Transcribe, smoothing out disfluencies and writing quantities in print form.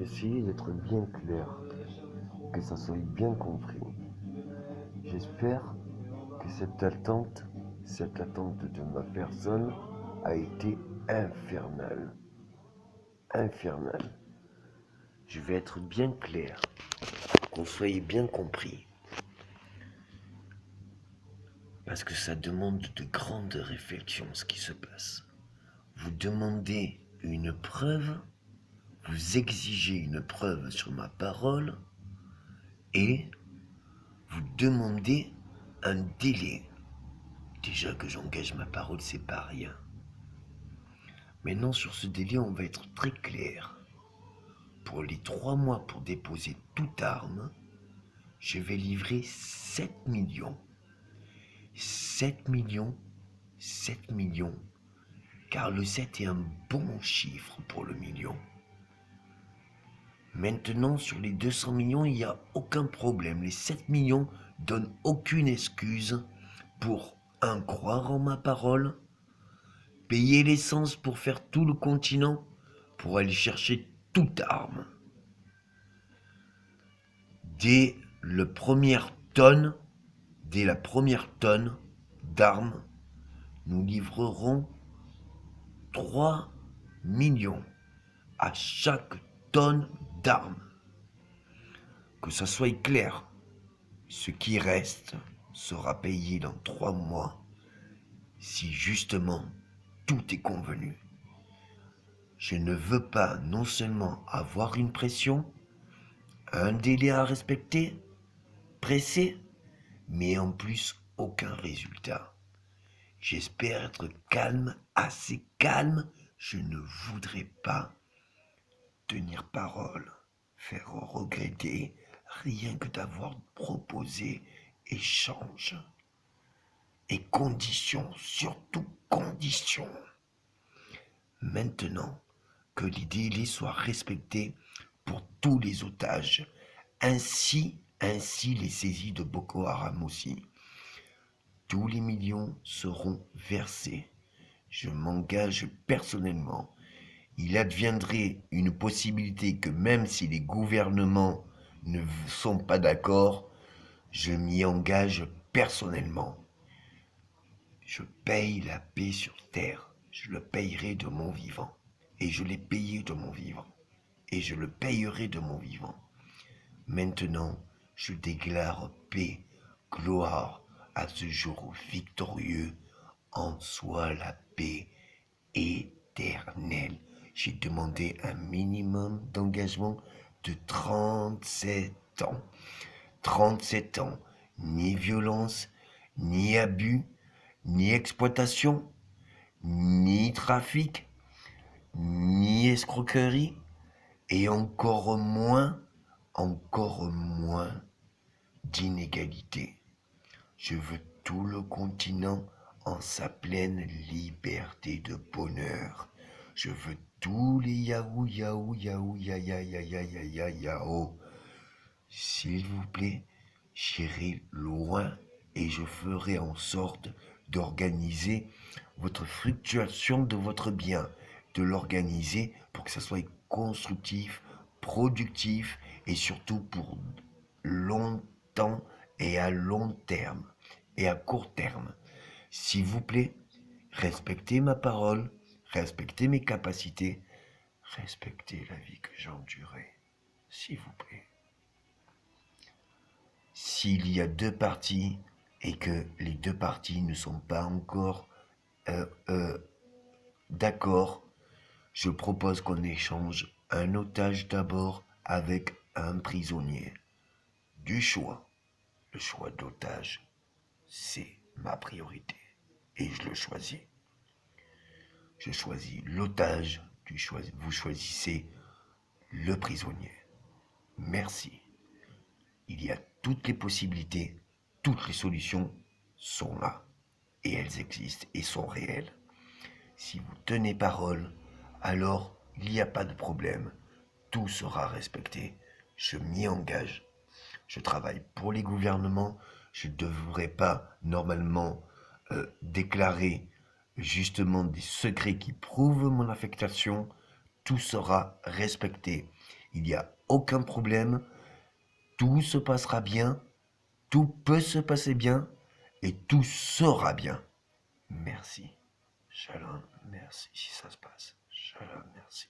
J'ai essayé d'être bien clair, que ça soit bien compris. J'espère que cette attente de ma personne a été infernale. Infernale. Je vais être bien clair, qu'on soit bien compris. Parce que ça demande de grandes réflexions ce qui se passe. Vous demandez une preuve, vous exigez une preuve sur ma parole et vous demandez un délai. Déjà que j'engage ma parole, c'est pas rien. Maintenant, sur ce délai, on va être très clair. Pour les 3 mois pour déposer toute arme, je vais livrer 7 millions. 7 millions, 7 millions, car le 7 est un bon chiffre pour le million. Maintenant, sur les 200 millions, il n'y a aucun problème. Les 7 millions donnent aucune excuse pour croire en ma parole, payer l'essence pour faire tout le continent, pour aller chercher toute arme. Dès la première tonne d'armes, nous livrerons 3 millions à chaque tonne d'armes. Que ça soit clair, ce qui reste sera payé dans 3 mois si justement tout est convenu. Je ne veux pas non seulement avoir une pression, un délai à respecter, pressé, mais en plus aucun résultat. J'espère être calme, assez calme. Je ne voudrais pas tenir parole, faire regretter, rien que d'avoir proposé échange et conditions, surtout conditions. Maintenant que les délais soient respectés pour tous les otages, ainsi les saisies de Boko Haram aussi. Tous les millions seront versés. Je m'engage personnellement. Il adviendrait une possibilité que même si les gouvernements ne sont pas d'accord, je m'y engage personnellement. Je paye la paix sur terre. Je le payerai de mon vivant. Et je l'ai payé de mon vivant. Et je le payerai de mon vivant. Maintenant, je déclare paix, gloire à ce jour victorieux. En soit la paix éternelle. J'ai demandé un minimum d'engagement de 37 ans. 37 ans, ni violence, ni abus, ni exploitation, ni trafic, ni escroquerie, et encore moins d'inégalité. Je veux tout le continent en sa pleine liberté de bonheur. Je veux tous les yaou, yaou, yaou, ya, ya, ya, ya, ya, ya, yao. S'il vous plaît, j'irai loin et je ferai en sorte d'organiser votre fluctuation de votre bien, de l'organiser pour que ça soit constructif, productif et surtout pour longtemps et à long terme et à court terme. S'il vous plaît, respectez ma parole, respectez mes capacités, respectez la vie que j'endurerai, s'il vous plaît. S'il y a 2 parties et que les 2 parties ne sont pas encore d'accord, je propose qu'on échange un otage d'abord avec un prisonnier. Du choix. Le choix d'otage, c'est ma priorité. Et je le choisis. Je choisis l'otage, vous choisissez le prisonnier. Merci. Il y a toutes les possibilités, toutes les solutions sont là. Et elles existent et sont réelles. Si vous tenez parole, alors il n'y a pas de problème. Tout sera respecté. Je m'y engage. Je travaille pour les gouvernements. Je ne devrais pas normalement déclarer justement des secrets qui prouvent mon affectation. Tout sera respecté. Il n'y a aucun problème. Tout se passera bien. Tout peut se passer bien. Et tout sera bien. Merci. Shalom, merci si ça se passe. Shalom, merci.